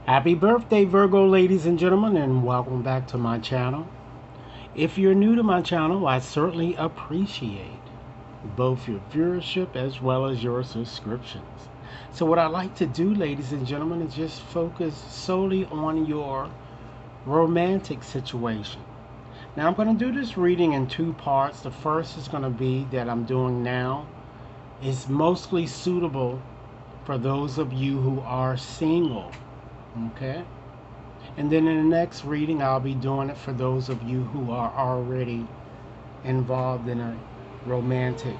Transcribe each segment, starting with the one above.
Happy birthday, Virgo, ladies and gentlemen, and welcome back to my channel. If you're new to my channel, I certainly appreciate both your viewership as well as your subscriptions. So what I like to do, ladies and gentlemen, is just focus solely on your romantic situation. Now I'm going to do this reading in two parts. The first is going to be that I'm doing now is mostly suitable for those of you who are single. Okay? And then in the next reading, I'll be doing it for those of you who are already involved in a romantic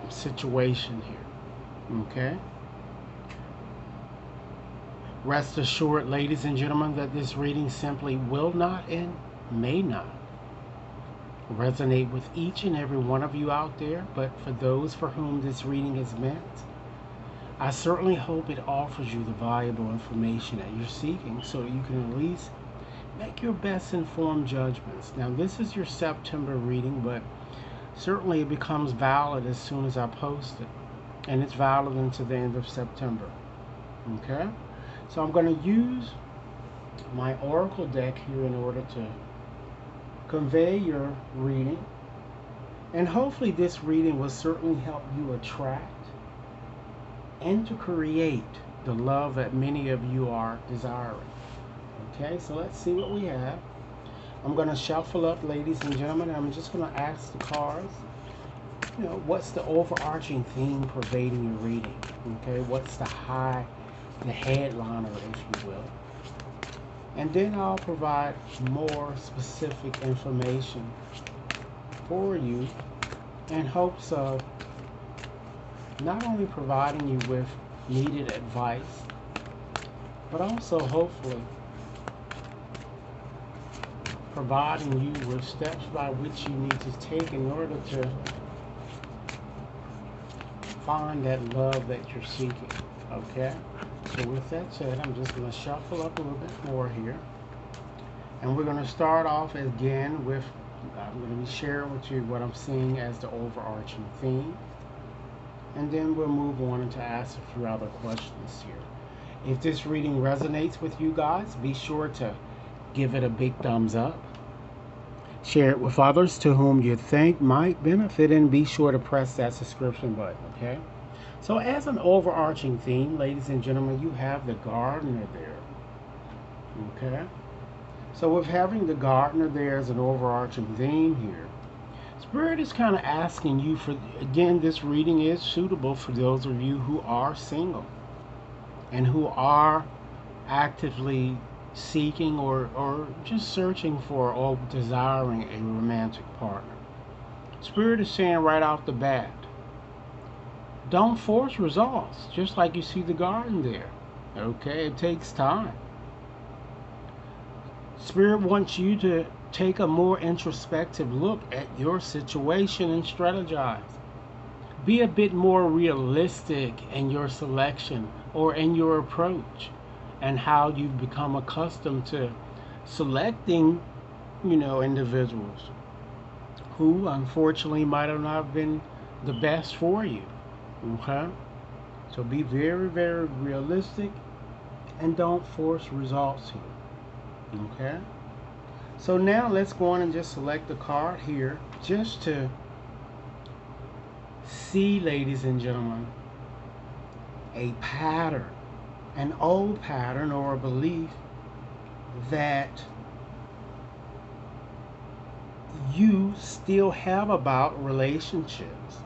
situation here. Okay? Rest assured, ladies and gentlemen, that this reading simply will not and may not resonate with each and every one of you out there, but for those for whom this reading is meant, I certainly hope it offers you the valuable information that you're seeking so that you can at least make your best informed judgments. Now, this is your September reading, but certainly it becomes valid as soon as I post it, and it's valid until the end of September. Okay? So I'm going to use my oracle deck here in order to convey your reading, and hopefully this reading will certainly help you attract and to create the love that many of you are desiring. Okay, so let's see what we have. I'm going to shuffle up, ladies and gentlemen, and I'm just going to ask the cards, what's the overarching theme pervading your reading? Okay, what's the headliner, if you will? And then I'll provide more specific information for you in hopes of not only providing you with needed advice, but also hopefully providing you with steps by which you need to take in order to find that love that you're seeking. Okay? So with that said, I'm just going to shuffle up a little bit more here. And we're going to start off again with, I'm going to be sharing with you what I'm seeing as the overarching theme. And then we'll move on into ask a few other questions here. If this reading resonates with you guys, be sure to give it a big thumbs up. Share it with others to whom you think might benefit, and be sure to press that subscription button, okay? So as an overarching theme, ladies and gentlemen, you have the gardener there, okay? So with having the gardener there as an overarching theme here, Spirit is kind of asking you for, again, this reading is suitable for those of you who are single and who are actively seeking or just searching for or desiring a romantic partner. Spirit is saying right off the bat, don't force results, just like you see the garden there. Okay, it takes time. Spirit wants you to take a more introspective look at your situation and strategize. Be a bit more realistic in your selection or in your approach and how you've become accustomed to selecting, individuals who unfortunately might have not been the best for you. Okay? So be very, very realistic and don't force results here. Okay? So now let's go on and just select the card here just to see, ladies and gentlemen, a pattern, an old pattern or a belief that you still have about relationships.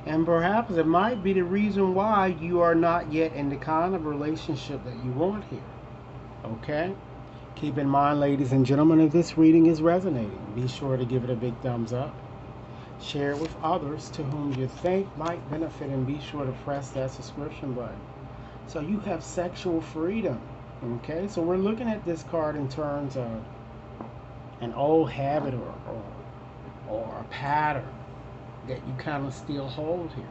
And perhaps it might be the reason why you are not yet in the kind of relationship that you want here. Okay? Keep in mind, ladies and gentlemen, if this reading is resonating, be sure to give it a big thumbs up. Share it with others to whom you think might benefit, and be sure to press that subscription button. So you have sexual freedom. Okay? So we're looking at this card in terms of an old habit or a pattern that you kind of still hold here.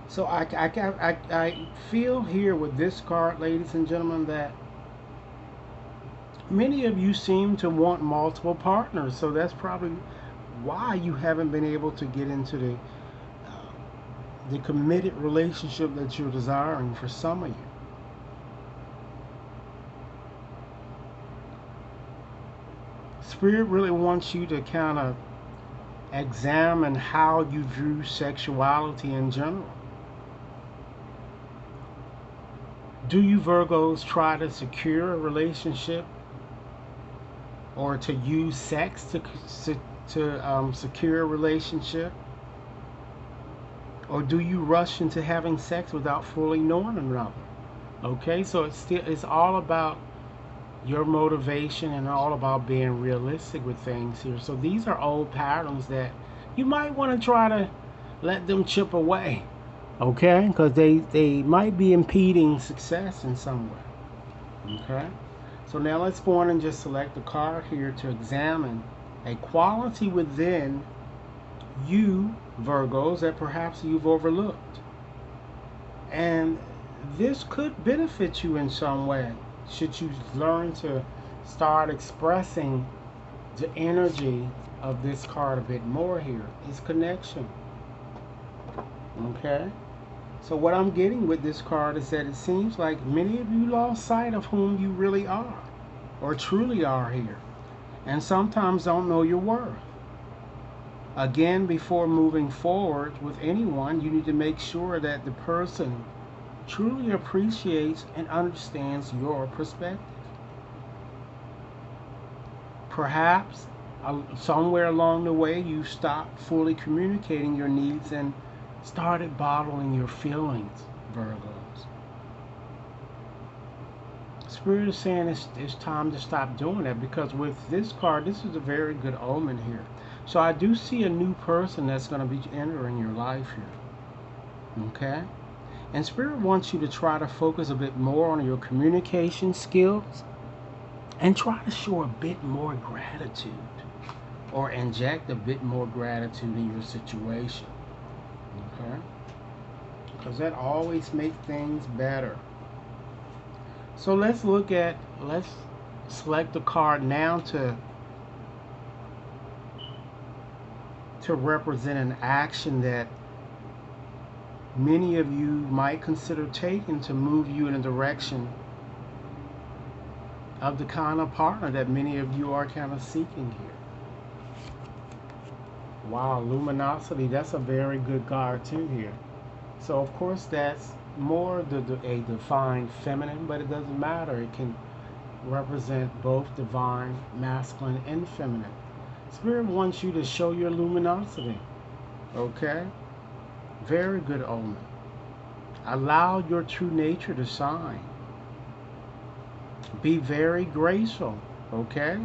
So I feel here with this card, ladies and gentlemen, that many of you seem to want multiple partners. So that's probably why you haven't been able to get into the committed relationship that you're desiring for some of you. Spirit really wants you to kind of examine how you view sexuality in general. Do you Virgos try to secure a relationship or to use sex to secure a relationship? Or do you rush into having sex without fully knowing another? Okay, so it's all about your motivation and all about being realistic with things here. So these are old patterns that you might want to try to let them chip away. Okay, because they might be impeding success in some way. Okay, so now let's go on and just select a card here to examine a quality within you Virgos that perhaps you've overlooked, and this could benefit you in some way should you learn to start expressing the energy of this card a bit more. Here is connection. Okay, so what I'm getting with this card is that it seems like many of you lost sight of whom you really are or truly are here, and sometimes don't know your worth. Again, before moving forward with anyone, you need to make sure that the person truly appreciates and understands your perspective. Perhaps somewhere along the way you stopped fully communicating your needs and started bottling your feelings, Virgos. Spirit is saying it's time to stop doing that, because with this card, this is a very good omen here. So I do see a new person that's going to be entering your life here. Okay? And Spirit wants you to try to focus a bit more on your communication skills and try to show a bit more gratitude or inject a bit more gratitude in your situation. Okay? Because that always makes things better. So let's select the card now to represent an action that many of you might consider taking to move you in a direction of the kind of partner that many of you are kind of seeking here. Wow, luminosity, that's a very good card too here. So of course that's more a divine feminine, but it doesn't matter. It can represent both divine, masculine, and feminine. Spirit wants you to show your luminosity. Okay? Very good omen. Allow your true nature to shine. Be very graceful. Okay?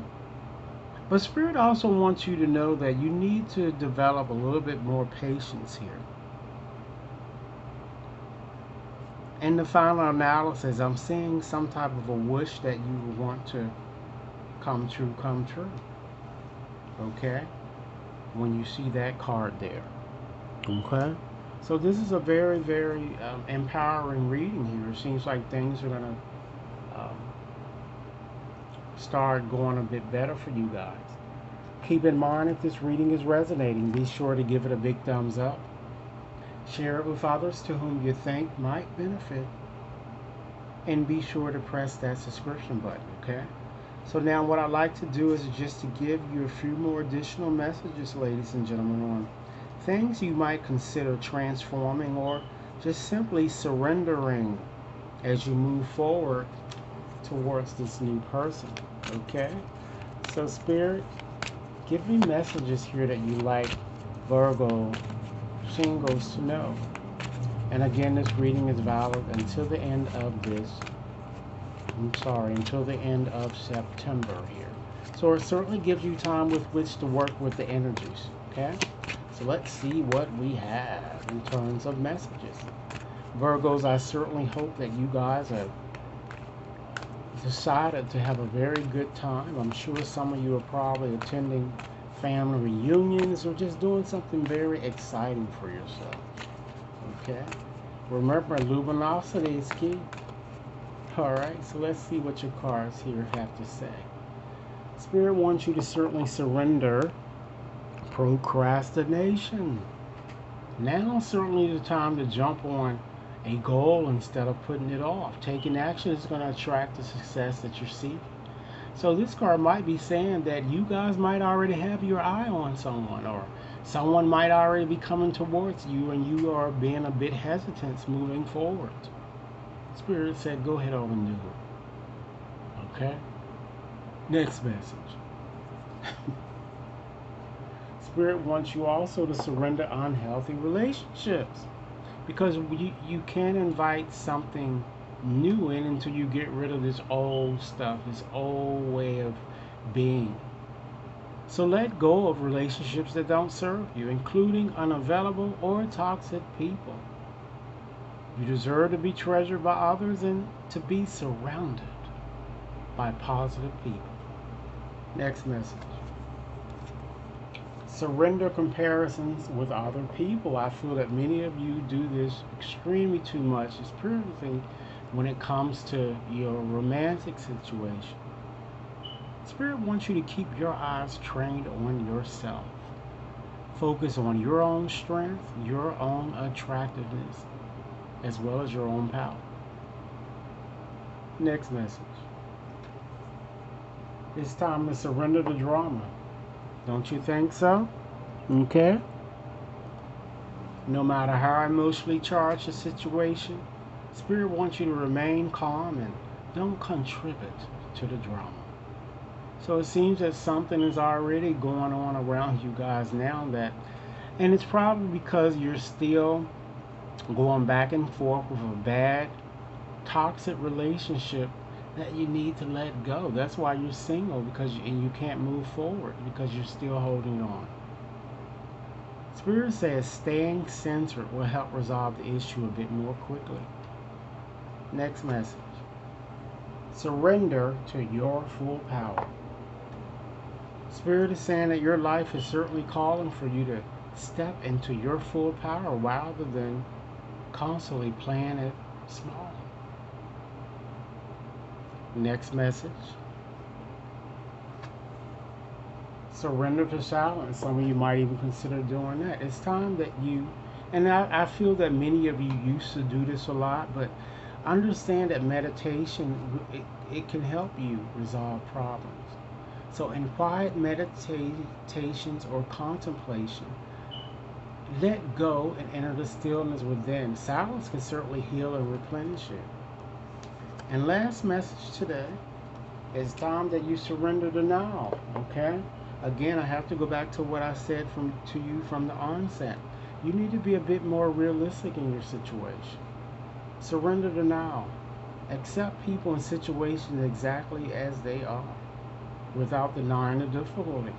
But Spirit also wants you to know that you need to develop a little bit more patience here. In the final analysis, I'm seeing some type of a wish that you want to come true. Okay? When you see that card there. Okay? So this is a very, very empowering reading here. It seems like things are going to start going a bit better for you guys. Keep in mind, if this reading is resonating, be sure to give it a big thumbs up. Share it with others to whom you think might benefit. And be sure to press that subscription button, okay? So now what I'd like to do is just to give you a few more additional messages, ladies and gentlemen, on things you might consider transforming or just simply surrendering as you move forward towards this new person, okay? So Spirit, give me messages here that you like Virgo Singles to know. And again, this reading is valid until the end of until the end of September here. So it certainly gives you time with which to work with the energies, okay? So let's see what we have in terms of messages. Virgos, I certainly hope that you guys have decided to have a very good time. I'm sure some of you are probably attending family reunions or just doing something very exciting for yourself. Okay? Remember, luminosity is key. Alright, so let's see what your cards here have to say. Spirit wants you to certainly surrender procrastination. Now certainly the time to jump on a goal instead of putting it off. Taking action is going to attract the success that you're seeking. So this card might be saying that you guys might already have your eye on someone, or someone might already be coming towards you, and you are being a bit hesitant moving forward. Spirit said, go ahead over and do it. Okay? Next message. Spirit wants you also to surrender unhealthy relationships, because you can't invite something new in until you get rid of this old stuff, this old way of being. So let go of relationships that don't serve you, including unavailable or toxic people. You deserve to be treasured by others and to be surrounded by positive people. Next message. Surrender comparisons with other people. I feel that many of you do this extremely too much, especially when it comes to your romantic situation. Spirit wants you to keep your eyes trained on yourself. Focus on your own strength, your own attractiveness, as well as your own power. Next message. It's time to surrender the drama. Don't you think so? Okay? No matter how emotionally charged the situation, Spirit wants you to remain calm and don't contribute to the drama. So it seems that something is already going on around you guys now, and it's probably because you're still going back and forth with a bad, toxic relationship that you need to let go. That's why you're single, and you can't move forward because you're still holding on. Spirit says staying centered will help resolve the issue a bit more quickly. Next message. Surrender to your full power. Spirit is saying that your life is certainly calling for you to step into your full power rather than constantly playing it small. Next message. Surrender to silence. Some of you might even consider doing that. It's time that and I feel that many of you used to do this a lot, but understand that meditation, it can help you resolve problems. So in quiet meditations or contemplation, let go and enter the stillness within. Silence can certainly heal and replenish it. And last message today, it's time that you surrender to now, okay? Again, I have to go back to what I said to you from the onset. You need to be a bit more realistic in your situation. Surrender to now. Accept people and situations exactly as they are, without denying the difficulties.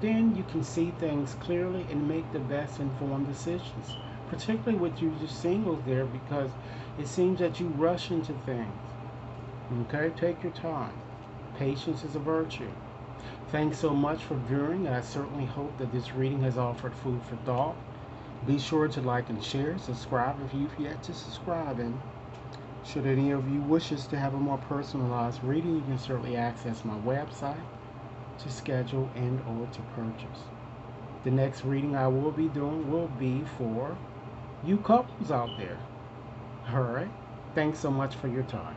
Then you can see things clearly and make the best informed decisions, particularly with you just singles there, because it seems that you rush into things. Okay, take your time. Patience is a virtue. Thanks so much for viewing, and I certainly hope that this reading has offered food for thought. Be sure to like and share, subscribe if you've yet to subscribe, and should any of you wishes to have a more personalized reading, you can certainly access my website to schedule and or to purchase. The next reading I will be doing will be for you couples out there. Alright, thanks so much for your time.